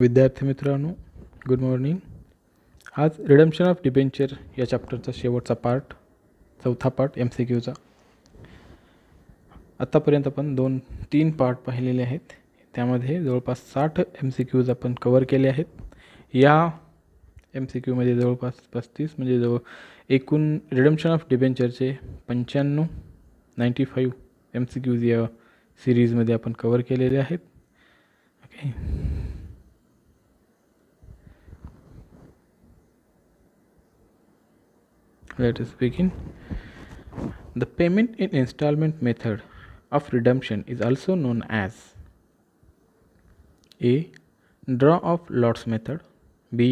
विद्यार्थी मित्रांनो, good morning. आज रिडम्पशन ऑफ डिबेंचर या चॅप्टरचा शेवटचा पार्ट, चौथा पार्ट MCQचा. आत्तापर्यंत आपण 2-3 पार्ट पाहिलेले आहेत. त्यामध्ये जवळपास 60 MCQज आपण कवर केले आहेत. या MCQमध्ये जवळपास 35 म्हणजे एकूण रिडम्पशन ऑफ डिबेंचरचे 95 MCQज या सिरीजमध्ये आपण कवर केलेले आहेत. Okay, let us begin. The payment in installment method of redemption is also known as A. Draw of lots method, B.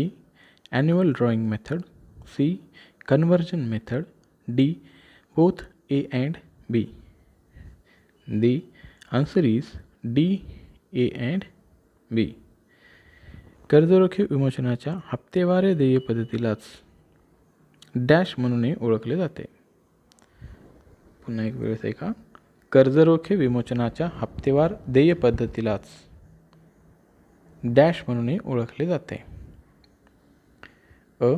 Annual drawing method, C. Conversion method, D. Both A and B. The answer is D, A and B. कर्जरोखे विमोचनाच्या हप्तेवारी देय पद्धतीलाच dash म्हणूनही ओळखले जाते. पुन्हा एक वेळेस ऐका. कर्जरोखे विमोचनाच्या हप्तेवार देय पद्धतीलाच dash म्हणूनही ओळखले जाते. अ.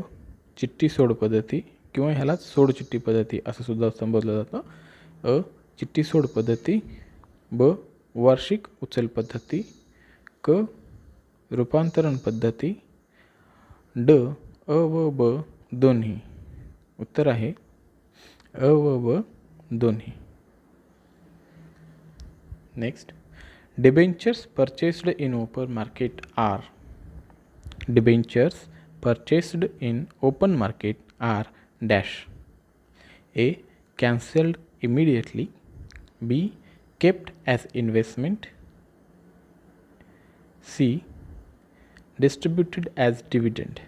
चिठ्ठी सोड पद्धती किंवा ह्यालाच सोड चिठ्ठी पद्धती असं सुद्धा संबोधलं जातं. अ. चिठ्ठी सोड पद्धती, ब. वार्षिक उचल पद्धती, क. रूपांतरण पद्धती, ड. अ व ब दोन्ही. उत्तर आहे अ व ब दोन्ही. Next, debentures purchased in open market are. Debentures purchased in open market are dash. A. Cancelled immediately, B. Kept as investment, C. Distributed as dividend,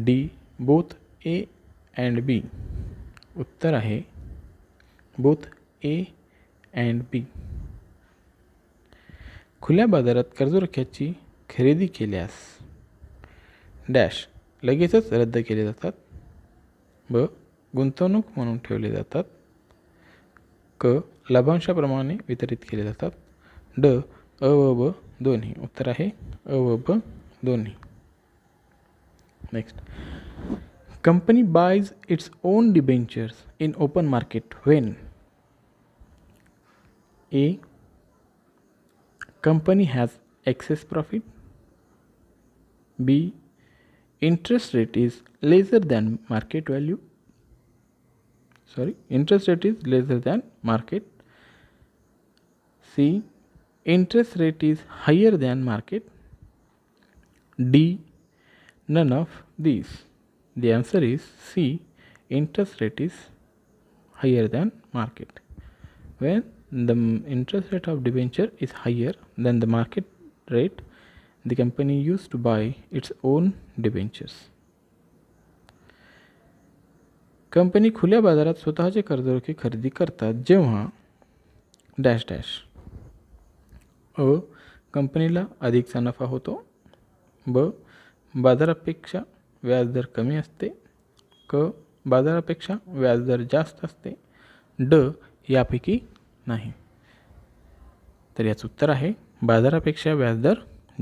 D. Both A and B. उत्तर आहे बोथ ए अँड बी. खुल्या बाजारात कर्जरोख्याची खरेदी केल्यास dash लगेचच रद्द केले जातात, ब. गुंतवणूक म्हणून ठेवले जातात, क. लाभांशाप्रमाणे वितरित केले जातात, ड. अ व ब दोन्ही. उत्तर आहे अ व ब दोन्ही. Next, company buys its own debentures in open market when A. company has excess profit, B. interest rate is lesser than market, C. interest rate is higher than market, D. none of these. The answer is C. interest rate is higher than market. When the interest rate of debenture is higher than the market rate, the company used to buy its own debentures. Company खुल्या बाजारात स्वतःचे कर्जरोखे खरेदी करतात जेव्हा dash dash. अ. कंपनीला अधिकचा नफा होतो, ब. बाजारापेक्षा व्याजदर कमी असते, क. बाजारापेक्षा व्याजदर जास्त असते, ड. यापैकी नाही. तर याचं उत्तर आहे बाजारापेक्षा व्याजदर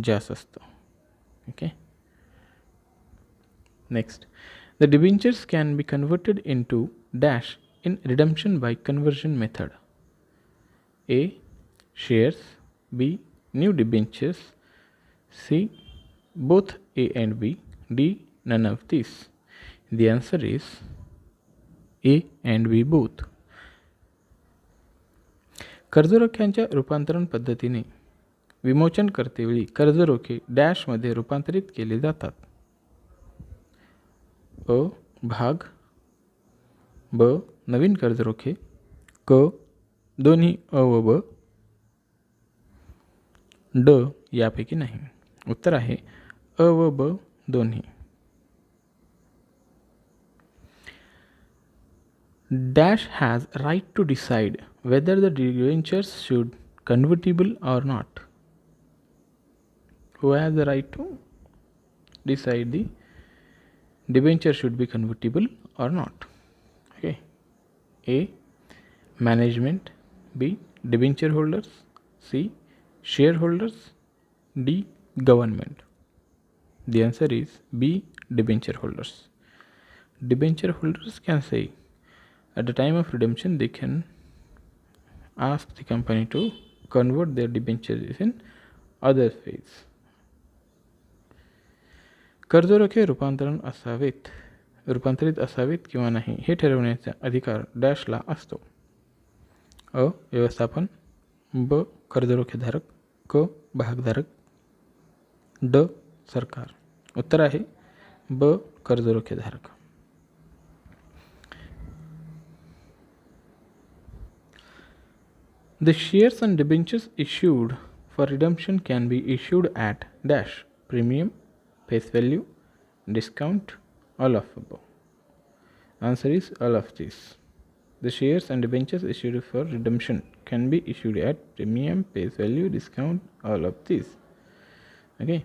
जास्त असतं. Okay. Next, the debentures can be converted into dash in redemption by conversion method. A. Shares, B. New debentures, C. Both A and B, D. none of these. The answer is A and B both. कर्जरोख्यांच्या रूपांतरण पद्धतीने विमोचन करतेवेळी कर्जरोखे डॅशमध्ये रूपांतरित केले जातात. अ. भाग, ब. नवीन कर्जरोखे, क. दोन्ही अ व ब, ड. यापैकी नाही. उत्तर आहे अ व ब दोन्ही. Dash has right to decide whether the debentures should convertible or not. Who has the right to decide the debenture should be convertible or not? Okay. A. Management, B. Debenture holders, C. Shareholders, D. government. The answer is B, debenture holders. Debenture holders can say at the time of redemption they can ask the company to convert their debentures in other ways. कर्जरोखे रूपांतरित असावेत किंवा नाही हे ठरवण्याचा अधिकार डॅशला असतो. अ, व्यवस्थापन, ब, कर्जरोखेधारक, क, भागधारक, ड, सरकार. उत्तर आहे ब, कर्जरोखेधारक. The shares and debentures issued for redemption can be issued at dash premium, face value, discount, all of above. Answer is all of these. The shares and debentures issued for redemption can be issued at premium, face value, discount, all of these. Okay.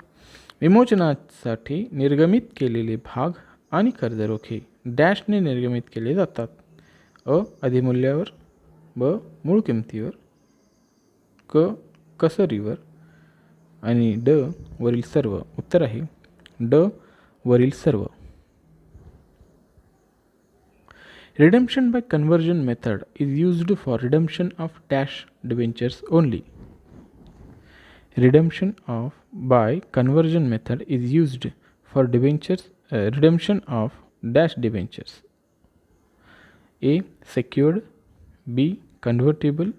विमोचनासाठी निर्गमित केलेले भाग आणि कर्जरोखे डॅशने निर्गमित केले जातात. अ, अधिमूल्यावर, ब, मूळ किमतीवर, क, कसरीवर आणि ड, वरील सर्व. उत्तर आहे ड, वरील सर्व. Redemption by conversion method is used for redemption of dash debentures only. Redemption by conversion method is used for redemption of dash debentures. A, secured, B, convertible,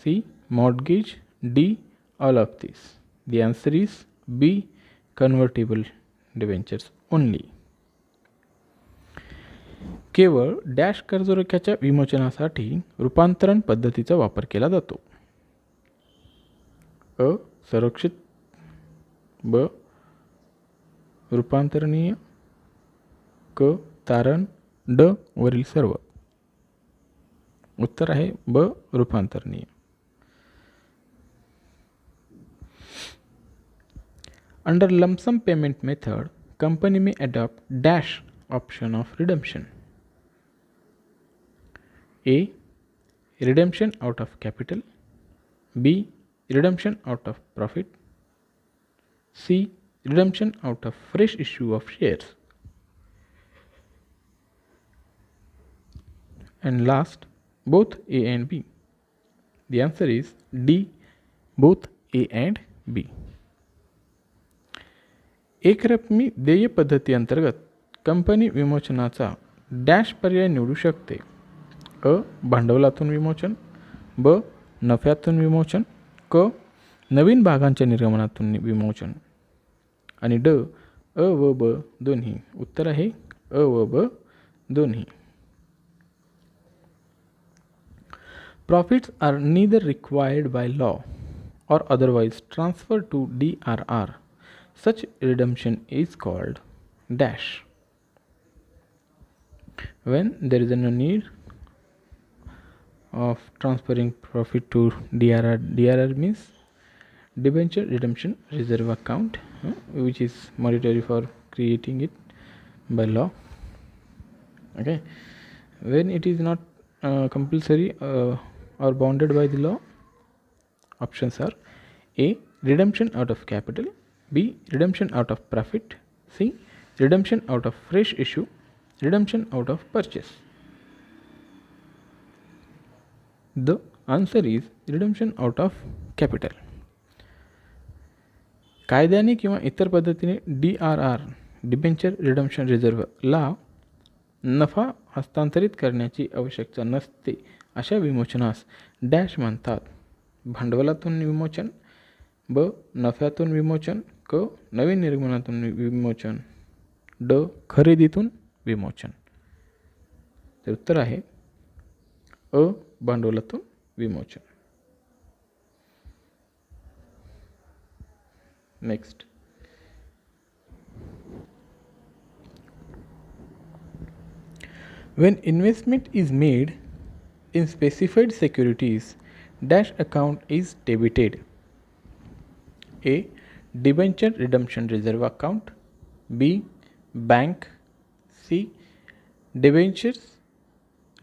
C, mortgage, D, all of these. The answer is B, convertible debentures only. केवळ dash कर्जरोख्याच्या विमोचनासाठी रूपांतरण पद्धतीचा वापर केला जातो. अ, संरक्षित, ब, रूपांतरणीय, क, तारण, ड, वरील सर्व. उत्तर आहे ब, रूपांतरणीय. Under lump sum payment method, company may adopt dash option of redemption. A, redemption out of capital, B, redemption out of profit, C, redemption out of fresh issue of shares, and last, both A and B. The answer is D, both A and B. एकरकमी देय पद्धती अंतर्गत company विमोचनाचा dash पर्याय निवडू शकते. अ, भांडवलातून विमोचन, ब, नफ्यातून विमोचन, क, नवीन भागांच्या निर्गमनातून विमोचन आणि ड, अ व ब दोन्ही. उत्तर आहे अ व ब दोन्ही. Profits are neither required by law or otherwise transferred to DRR. Such redemption is called dash. When there is no need of transferring profit to DRR. DRR means debenture redemption reserve account, which is mandatory for creating it by law. Okay. When it is not compulsory or bounded by the law, options are A, redemption out of capital, B, redemption out of profit, C, redemption out of fresh issue, redemption out of purchase. The answer is redemption out of capital. कायद्याने किंवा इतर पद्धतीने DRR debenture redemption रिझर्व्हला नफा हस्तांतरित करण्याची आवश्यकता नसते अशा विमोचनास डॅश म्हणतात. भांडवलातून विमोचन, ब, नफ्यातून विमोचन, क, नवीन निर्गमनातून विमोचन, ड, खरेदीतून विमोचन. तर उत्तर आहे अ, भांडवलातून विमोचन. Next, when investment is made in specified securities, dash account is debited. A, debenture redemption reserve account, B, bank, C, debentures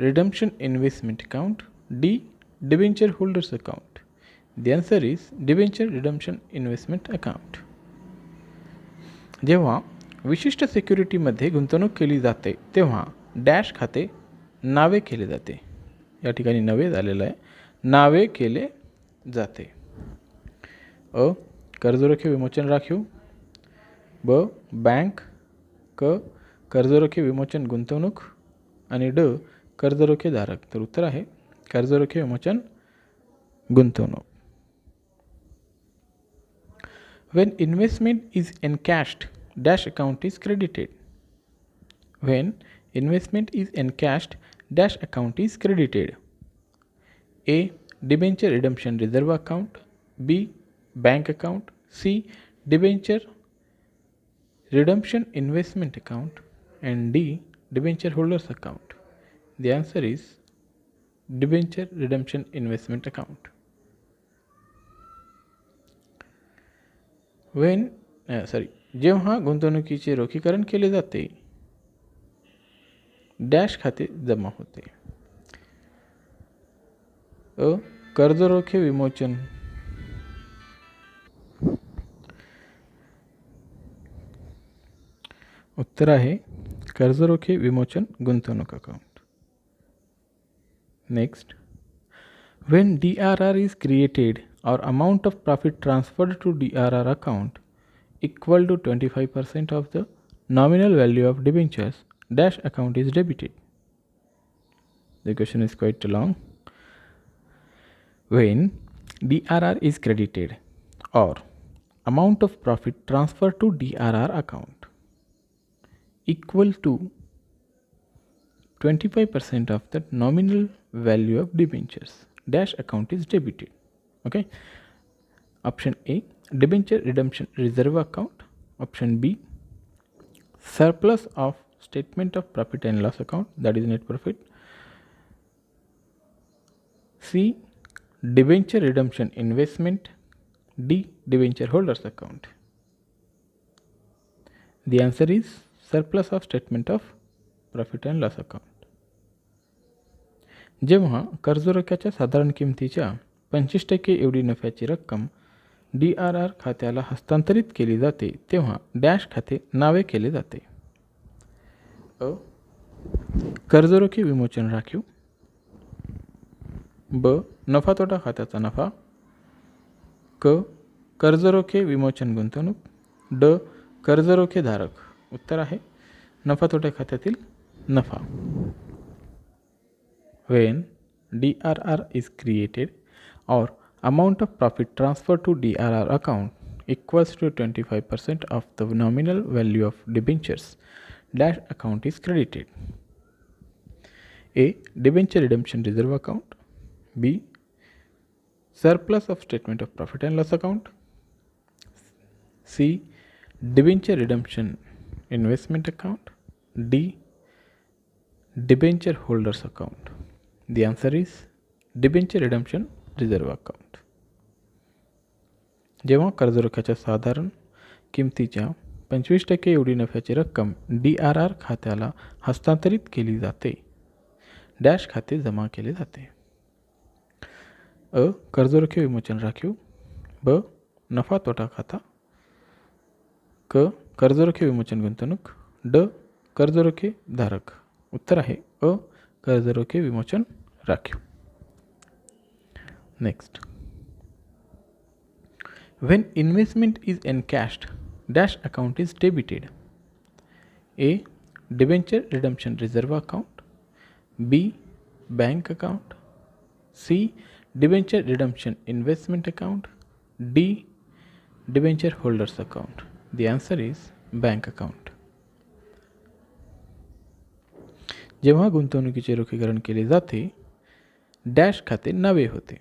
redemption investment account, D, debenture holders account. The answer is debenture redemption investment account. जेव्हा विशिष्ट सिक्युरिटीमध्ये गुंतवणूक केली जाते तेव्हा dash खाते नावे केले जाते. या ठिकाणी नवे झालेलं आहे, नावे केले जाते. अ. कर्जरोखे विमोचन राखीव. ब. बँक. क. कर्जरोखे विमोचन गुंतवणूक. आणि ड. कर्जरोखे धारक. तर उत्तर आहे कर्जरोखे विमोचन गुंतवणूक. When investment is encashed, dash account is credited. When investment is encashed, dash account is credited. A. Debenture redemption reserve account. B. Bank account. C. Debenture redemption investment account. And D. Debenture holders account. The answer is debenture redemption investment account. जेव्हा गुंतवणुकीचे रोखीकरण केले जाते dash खाते जमा होते. अ. कर्जरोखे विमोचन. उत्तर आहे कर्जरोखे विमोचन गुंतवणूक account. Next, when DRR is created or amount of profit transferred to DRR account equal to 25% of the nominal value of debentures, dash account is debited. The question is quite long. When DRR is credited or amount of profit transferred to DRR account equal to 25% of the nominal value of debentures, dash account is debited. Okay. Option A, debenture redemption reserve account. Option B, surplus of statement of profit and loss account, that is net profit. C, debenture redemption investment. D, debenture holders account. The answer is surplus of statement of profit and loss account. जेव्हा कर्जरोख्याच्या साधारण किमतीच्या 25% एवढी नफ्याची रक्कम DRR खात्याला हस्तांतरित केली जाते तेव्हा डॅश खाते नावे केले जाते. अ. कर्जरोखे विमोचन राखीव. ब. नफा तोटा खात्याचा नफा. क. कर्जरोखे विमोचन गुंतवणूक. ड. कर्जरोखे धारक. उत्तर आहे नफा तोटा खात्यातील नफा. When DRR is created or amount of profit transferred to DRR account equals to 25% of the nominal value of debentures, dash account is credited. A. Debenture redemption reserve account. B. Surplus of statement of profit and loss account. C. Debenture redemption investment account. D. Debenture holders account. The answer is debenture redemption reserve account. जेव्हा कर्जरोख्याच्या साधारण किमतीच्या 25% एवढी नफ्याची रक्कम DRR खात्याला हस्तांतरित केली जाते dash खाते जमा केले जाते. अ. कर्जरोखे विमोचन राखीव. ब. नफा तोटा खाता. क. कर्जरोखे विमोचन गुंतवणूक. ड. कर्जरोखे धारक. उत्तर आहे अ. कर्जरोखे विमोचन राखीव. Next, when investment is encashed, dash account is debited. A. Debenture redemption reserve account. B. Bank account. C. Debenture redemption investment account. D. Debenture holders account. The answer is bank account. जेव्हा गुंतवणुकीचे रोखीकरण केले जाते dash खाते नावे होते.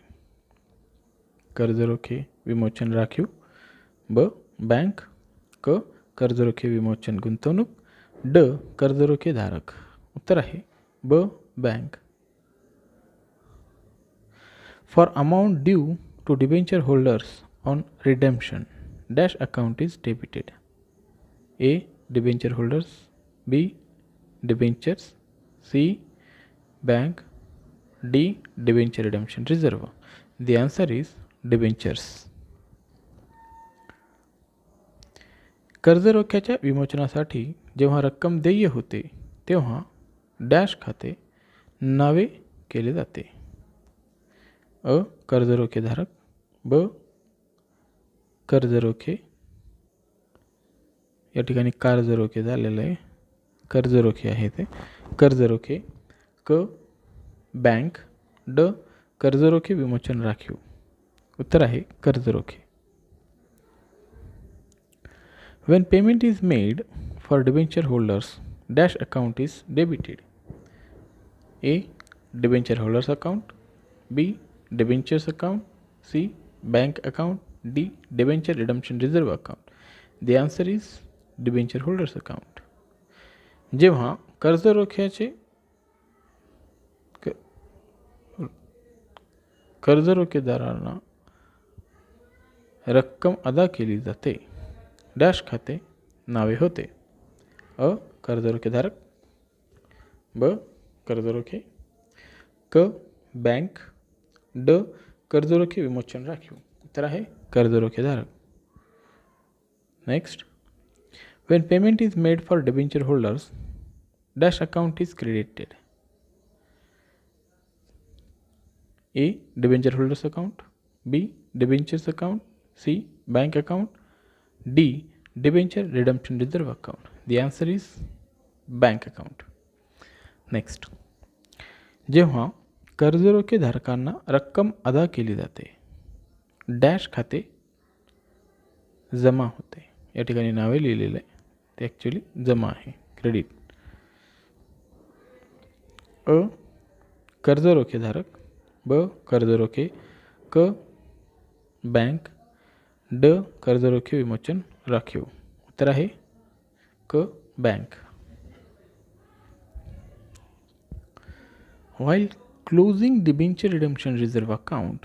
कर्जरोखे विमोचन राखीव. ब. बँक. क. कर्जरोखे विमोचन गुंतवणूक. ड. कर्जरोखे धारक. उत्तर आहे ब. Bank. For amount due to debenture holders on redemption dash account is debited. A. Debenture holders. B. Debentures. C. Bank. D. Debenture redemption reserve. The answer is debentures. कर्ज रोख्याच्या विमोचनासाठी जेव्हा रक्कम देय होते तेव्हा डॅश खाते नावे केले जाते. अ. कर्जरोखेधारक, ब. कर्जरोखे, या ठिकाणी कर्जरोखे झालेलं आहे, कर्जरोखे आहे ते, कर्जरोखे, क. बँक, ड. कर्जरोखे विमोचन राखीव. उत्तर आहे कर्जरोखे. When payment is made for debenture holders, dash account is debited. A. Debenture holders account, B. Debentures account, C. Bank account, D. Debenture redemption reserve account. The answer is debenture holders account. जेव्हा कर्जरोखेदारांना रक्कम अदा केली जाते, dash खाते नावे होते. अ. कर्जरोखेधारक, ब. कर्जरोखे, क. बँक, ड. कर्जरोखे विमोचन राखीव. उत्तर आहे कर्जरोखेधारक. Next. When payment is made for debenture holders, dash account is credited. A. Debenture holders account, B. Debentures account, C. Bank account, D. Debenture redemption reserve account. The answer is bank account. Next. जेव्हा कर्जरोखेधारकांना रक्कम अदा केली जाते, dash खाते जमा होते. या ठिकाणी नावे लिहिलेलं आहे, ते ॲक्च्युली जमा आहे, क्रेडिट. अ. कर्जरोखेधारक, ब. कर्जरोखे, क. बँक, ड. कर्जरोखे विमोचन राखीव. उत्तर आहे क. Bank. While closing debenture redemption reserve account,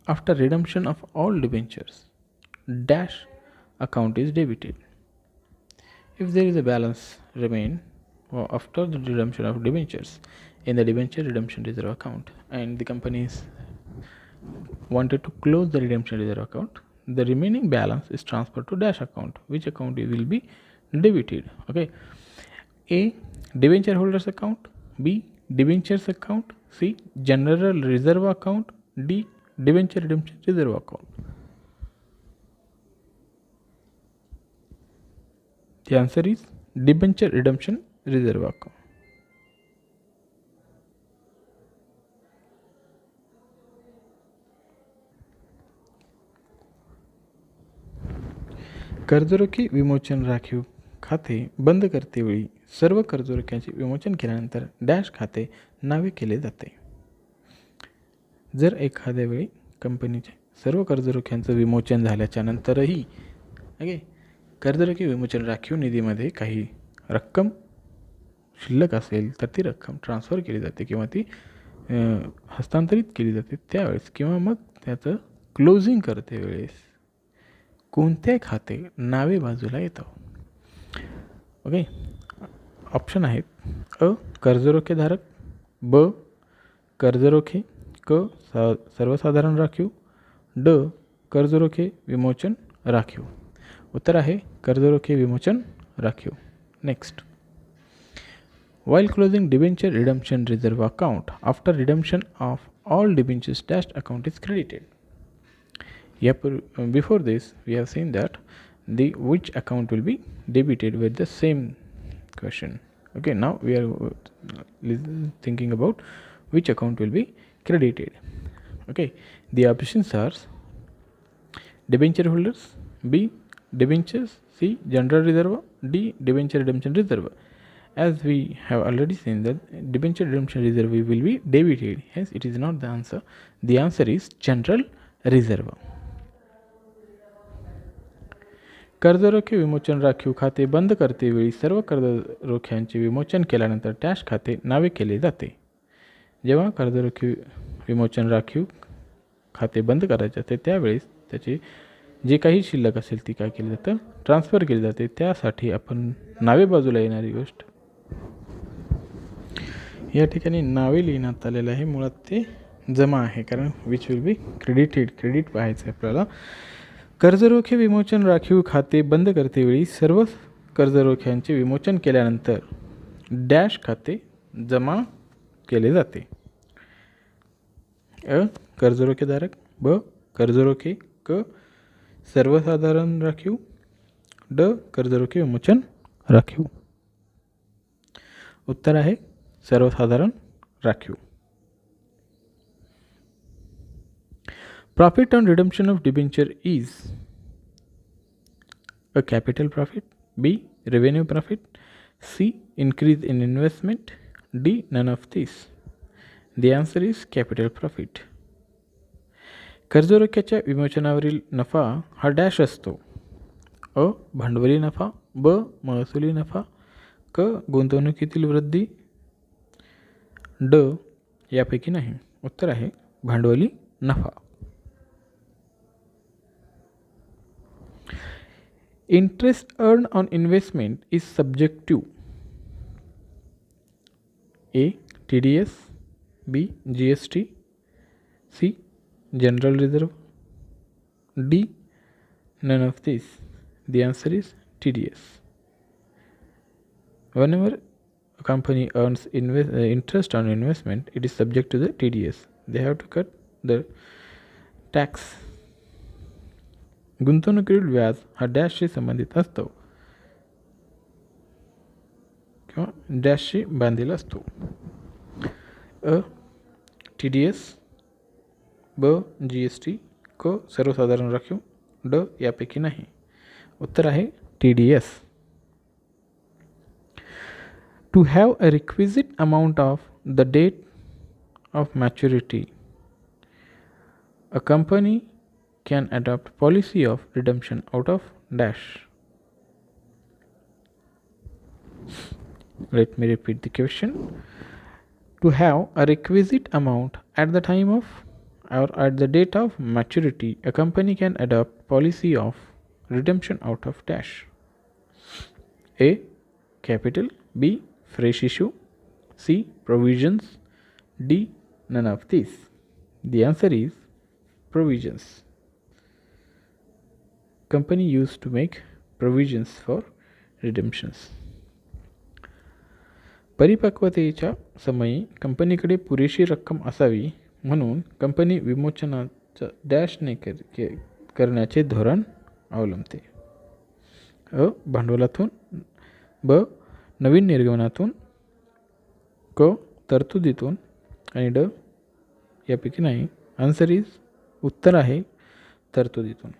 after redemption of all debentures, dash account is debited. If there is a balance remain after the redemption of debentures in the debenture redemption reserve account and the companies wanted to close the redemption reserve account, the remaining balance is transferred to dash account, which account will be debited. Okay. A. Debenture holders account, B. Debentures account, C. General reserve account, D. Debenture redemption reserve account. The answer is debenture redemption reserve account. कर्जरोखे विमोचन राखीव खाते बंद करतेवेळी सर्व कर्जरोख्यांचे विमोचन केल्यानंतर dash खाते नावे केले जाते. जर एखाद्या वेळी कंपनीचे सर्व कर्जरोख्यांचं विमोचन झाल्याच्या नंतरही कर्जरोखे विमोचन राखीव निधीमध्ये काही रक्कम शिल्लक असेल तर ती रक्कम ट्रान्सफर केली जाते किंवा ती हस्तांतरित केली जाते त्यावेळेस, किंवा मग त्याचं क्लोजिंग करते वेळेस कोणते खाते नावे बाजूला येतं. ओके. ऑप्शन आहेत. अ. कर्जरोखेधारक, ब. कर्जरोखे, क. सर्वसाधारण राखीव, ड. कर्जरोखे विमोचन राखीव. उत्तर आहे कर्जरोखे विमोचन राखीव. Next. While closing debenture redemption reserve account, after redemption of all debentures, dash account is credited. Before this, we have seen that the which account will be debited with the same question. Okay, now we are thinking about which account will be credited. Okay, the options are debenture holders, B. debentures, C. general reserve, D. debenture redemption reserve. As we have already seen that debenture redemption reserve will be debited, hence it is not the answer. The answer is general reserve. कर्जरोखे विमोचन राखीव खाते बंद करतेवेळी सर्व कर्जरोख्यांचे विमोचन केल्यानंतर dash खाते नावे केले जाते. जेव्हा कर्जरोखे विमोचन राखीव खाते बंद करायचे असते त्यावेळेस त्याचे जे काही शिल्लक असेल ती काय केली जातं, ट्रान्सफर केली जाते. त्यासाठी आपण नावे बाजूला येणारी गोष्ट या ठिकाणी नावे लिहिण्यात आलेलं आहे. मुळात ते जमा आहे, कारण which will be credited, credit पाहायचं आहे आपल्याला. कर्जरोखे विमोचन राखीव खाते बंद करतेवेळी सर्व कर्जरोख्यांचे विमोचन केल्यानंतर डॅश खाते जमा केले जाते. अ. कर्जरोखेधारक. ब. कर्जरोखे. क. सर्वसाधारण राखीव. ड. कर्जरोखे विमोचन राखीव. उत्तर आहे सर्वसाधारण राखीव. Profit on redemption of debenture is a capital profit, B. revenue profit, C. increase in investment, D. none of these. The answer is capital profit. कर्जरोख्याच्या विमोचनावरील नफा हा डॅश असतो. अ. भांडवली नफा. ब. महसुली नफा. क. गुंतवणुकीतील वृद्धी. ड. यापैकी नाही. उत्तर आहे भांडवली नफा. Interest earned on investment is subject to A. TDS, B. GST, C. General Reserve, D. none of these. The answer is TDS. Whenever a company earns interest on investment, it is subject to the TDS. They have to cut the tax. गुंतवणुकीतील व्याज हा डॅशशी संबंधित असतो किंवा डॅशशी बांधलेला असतो. अ. TDS, ब. GST, क. सर्वसाधारण राखीव, ड. यापैकी नाही. उत्तर आहे TDS. To have a requisite amount of the date of maturity, a company can adopt policy of redemption out of dash. Let me repeat the question. To have a requisite amount at the time of or at the date of maturity, a company can adopt policy of redemption out of dash. A. capital, B. fresh issue, C. provisions, D. none of these. The answer is provisions. Company used to make provisions for redemptions. परिपक्वतेच्या समयी कंपनीकडे पुरेशी रक्कम असावी म्हणून company विमोचनाचा डॅशने करण्याचे धोरण अवलंबते. अ. भांडवलातून. ब. नवीन निर्गमनातून. क. तरतुदीतून. आणि ड. यापैकी नाही. आन्सर इज उत्तर आहे तरतुदीतून.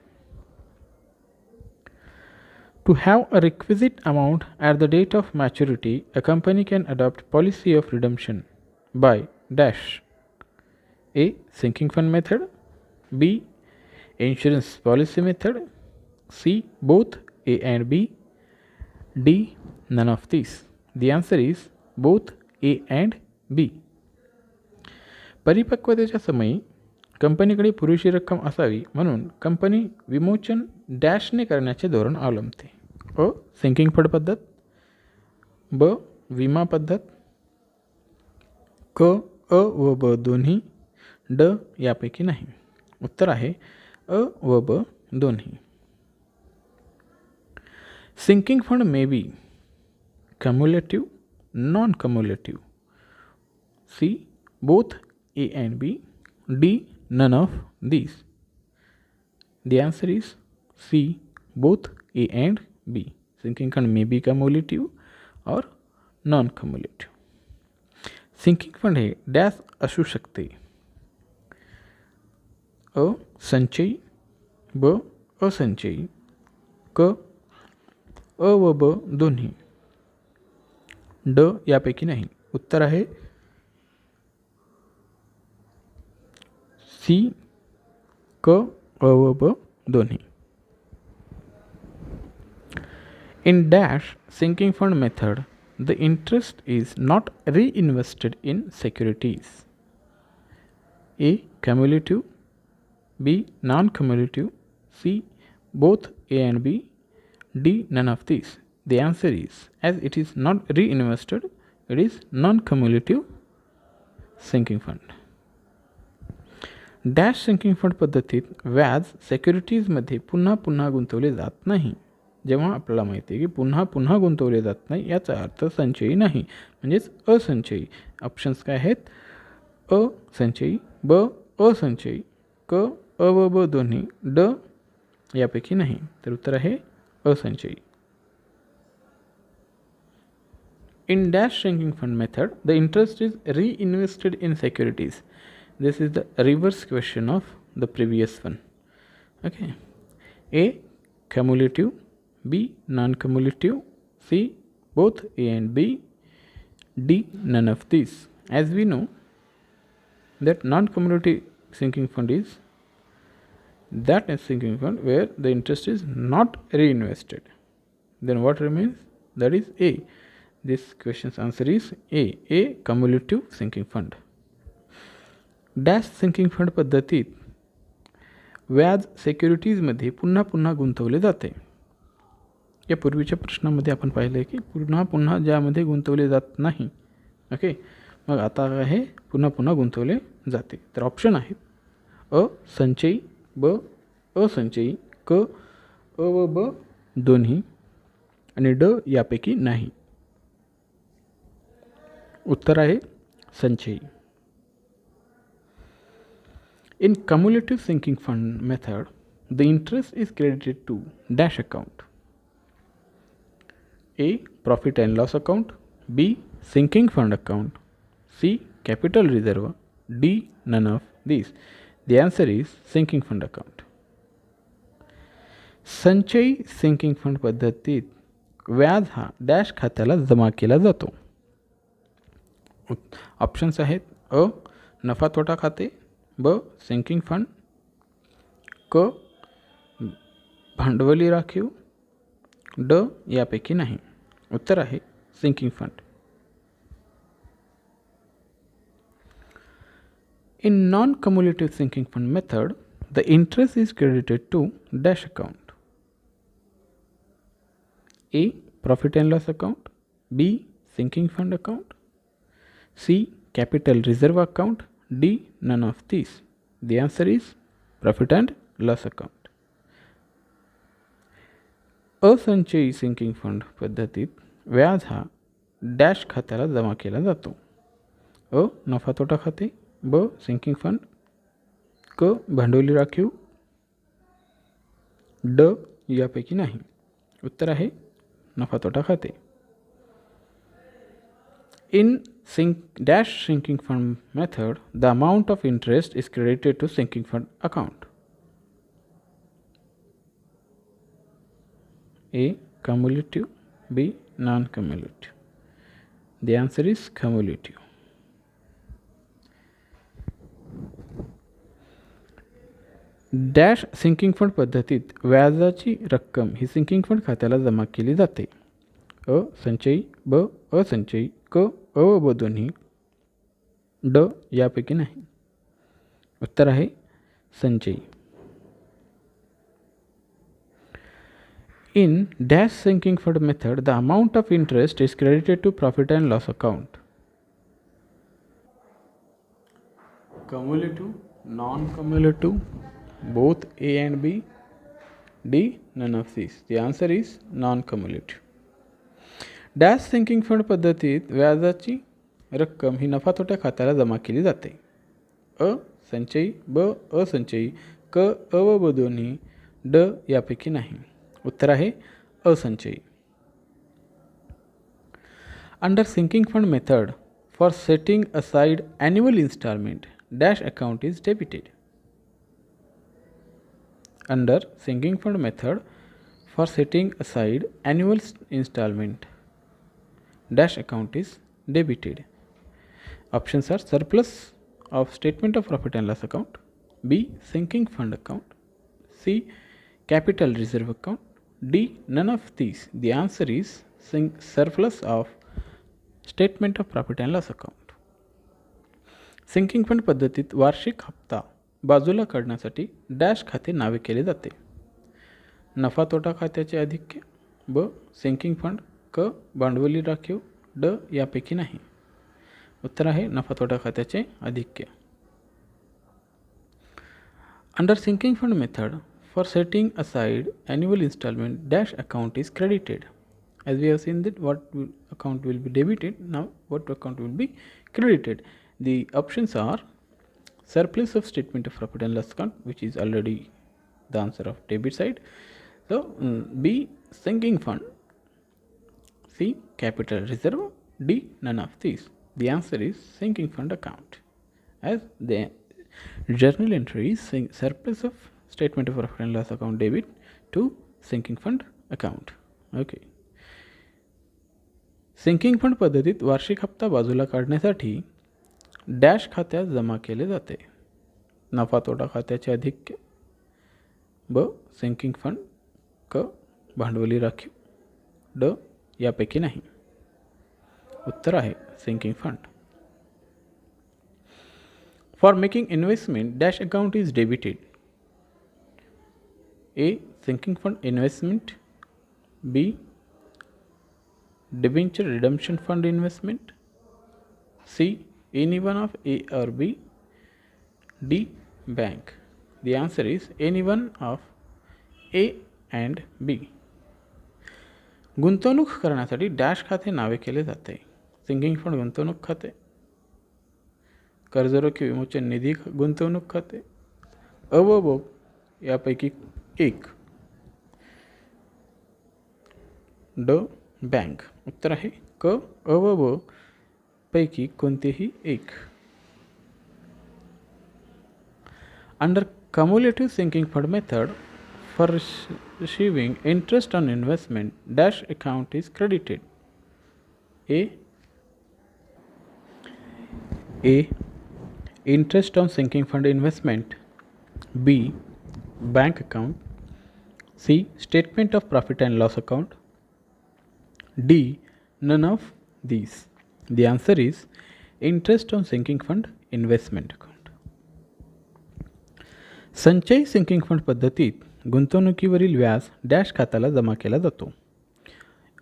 To have a requisite amount at the date of maturity, a company can adopt policy of redemption by dash. A. sinking fund method, B. insurance policy method, C. both A and B, D. none of these. The answer is both A and B. परिपक्वतेच्या समयी कंपनीकडे पुरेशी रक्कम असावी म्हणून company विमोचन डॅशने करण्याचे धोरण अवलंबते. अ. Sinking fund पद्धत, ब. विमा पद्धत, क. अ व ब दोन्ही, ड. यापैकी नाही. उत्तर आहे अ व ब दोन्ही. Sinking fund may be cumulative, non-cumulative, C. both A and B, D. none of these. The answer is C. both A and B. Sinking fund may be cumulative or non-cumulative. Sinking fund हे dash असू शकते. अ. संचयी, ब. असंचयी, क. अ व ब दोन्ही, ड. यापैकी नाही. उत्तर आहे सी. क. अ व ब दोन्ही. In dash sinking fund method, the interest is not reinvested in securities. A. cumulative, B. non-cumulative, C. both A and B, D. none of these. The answer is, as it is not reinvested, it is non-cumulative sinking fund. Dash sinking fund पद्धतीत व्याज सिक्युरिटीजमध्ये पुन्हा पुन्हा गुंतवले जात नाही. जेव्हा आपल्याला माहिती आहे की पुन्हा पुन्हा गुंतवले जात नाही याचा अर्थ संचयी नाही, म्हणजेच असंचयी. ऑप्शन्स काय आहेत? असंचयी, ब असंचयी, क अ व ब दोन्ही, ड यापैकी नाही. तर उत्तर आहे असंचयी. In dash shrinking fund method, the interest is reinvested in securities. This is the reverse question of the previous one. Okay. A. Cumulative. B. Non-cumulative. C. Both A and B. D. None of these. As we know that non-cumulative sinking fund is that sinking fund where the interest is not reinvested. Then what remains? That is A. This question's answer is A. Cumulative sinking fund. Dash sinking fund पद्धतीत व्याज सिक्युरिटीजमध्ये पुन्हा पुन्हा गुंतवले जाते. या पूर्वीच्या प्रश्नामध्ये आपण पाहिलं आहे की पुन्हा पुन्हा ज्यामध्ये गुंतवले जात नाही. ओके, मग आता काय आहे? पुन्हा पुन्हा गुंतवले जाते. तर ऑप्शन आहेत अ संचयी, ब असंचयी, क अ व ब दोन्ही आणि ड यापैकी नाही. उत्तर आहे संचयी. In cumulative sinking fund method, the interest is credited to dash account. A. Profit and loss account. B. Sinking fund account. C. Capital reserve. D. None of these. The answer is sinking fund account. संचयी sinking fund पद्धतीत व्याज हा dash खात्याला जमा केला जातो. Options आहेत अ नफा तोटा खाते, ब सिंकिंग फंड, क भांडवली राखीव, ड यापैकी नाही. उत्तर आहे sinking fund. In non-cumulative sinking fund method, the interest is credited to dash account. A. Profit and loss account. B. Sinking fund account. C. Capital reserve account. D. None of these. The answer is profit and loss account. असंचयी sinking fund पद्धतीत व्याज हा dash खात्याला जमा केला जातो. अ नफा तोटा खाते, ब सिंकिंग फंड, क भांडवली राखीव, ड यापैकी नाही. उत्तर आहे नफा तोटा खाते. In dash sinking fund method, the amount of interest is credited to sinking fund account. A. Cumulative. B. Non-cumulative. The answer is cumulative. Dash sinking fund पद्धतीत व्याजाची रक्कम ही सिंकिंग फंड खात्याला जमा केली जाते. अ संचयी, ब असंचयी, क अ व ब दोन्ही, ड यापैकी नाही. उत्तर आहे संचयी. In dash sinking fund method, the amount of interest is credited to profit and loss account. Cumulative, non-cumulative, both A and B, D none of these. The answer is non-cumulative. Dash sinking fund पद्धतीत व्याजाची रक्कम ही नफा तोट्या खात्याला जमा केली जाते. अ संचयी, ब असंचयी, क अ व ब दोन्ही, ड यापैकी नाही. उत्तर आहे असंचयी. Under sinking fund method for setting aside annual instalment dash account is debited. Under sinking fund method for setting aside annual installment dash account is debited. Options are surplus of statement of profit and loss account, B sinking fund account, C capital reserve account, D none of these. The answer is surplus of statement of profit and loss account. Sinking fund पद्धतीत वार्षिक हप्ता बाजूला काढण्यासाठी dash खाते नावे केले जाते. नफा तोटा खात्याचे अधिक्य, ब सिंकिंग फंड, क भांडवली राखीव, ड यापैकी नाही. उत्तर आहे नफा तोटा खात्याचे अधिक्य. Under sinking fund method, for setting aside annual installment, dash account is credited. As we have seen that account will be debited, now what account will be credited. The options are surplus of statement of profit and loss account, which is already the answer of debit side. So B, sinking fund, C, capital reserve, D, none of these. The answer is sinking fund account, as the journal entry is surplus of statement of profit and loss account debit to sinking fund account. Okay. Sinking fund पद्धतीत वार्षिक हप्ता बाजूला काढण्यासाठी dash खात्यात जमा केले जाते. नफा तोटा खात्याचे अधिक, ब सिंकिंग फंड, क भांडवली राखीव, ड यापैकी नाही. उत्तर आहे sinking fund. For making investment dash account is debited. A, sinking fund investment, B, debenture redemption fund investment, C, any one of A or B, D, bank. The answer is any one of A and B. गुंतवणूक करण्यासाठी dash खाते नावे केले जाते. Sinking fund गुंतवणूक खाते, कर्ज रोखे विमोचन निधी गुंतवणूक खाते, अ व ब यापैकी एक, ड बँक. उत्तर आहे क, अ व ब पैकी कोणतेही एक. Under cumulative sinking fund method, for receiving interest on investment, dash account is credited. A, interest on sinking fund investment, B, bank account, C, statement of profit and loss account, D, none of these. The answer is interest on sinking fund investment account. संचयी sinking fund पद्धतीत गुंतवणुकीवरील व्याज dash खात्याला जमा केला जातो.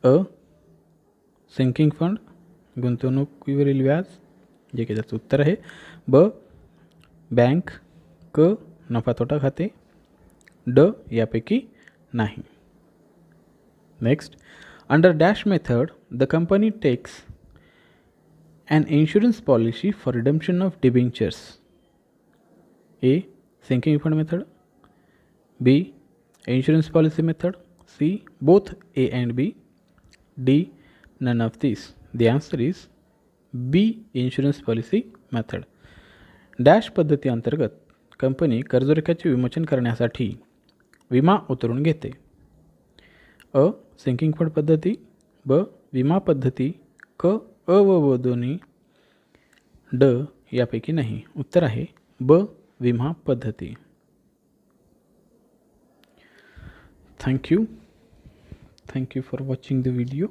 अ, sinking fund गुंतवणुकीवरील व्याज, जे की त्याचं उत्तर आहे. ब, बँक, क, नफा तोटा खाते, ड यापैकी नाही. Next, under dash method, the company takes an insurance policy for redemption of debentures. A, sinking fund method, B, insurance policy method, C, both A and B, D, none of these. The answer is B, insurance policy method. Dash पद्धती अंतर्गत company कर्जरोख्याचे विमोचन करण्यासाठी विमा उतरून घेते. अ, sinking fund पद्धती, ब, विमा पद्धती, क, अ व ब दोन्ही, ड यापैकी नाही. उत्तर आहे ब, विमा पद्धती. Thank you for watching the video.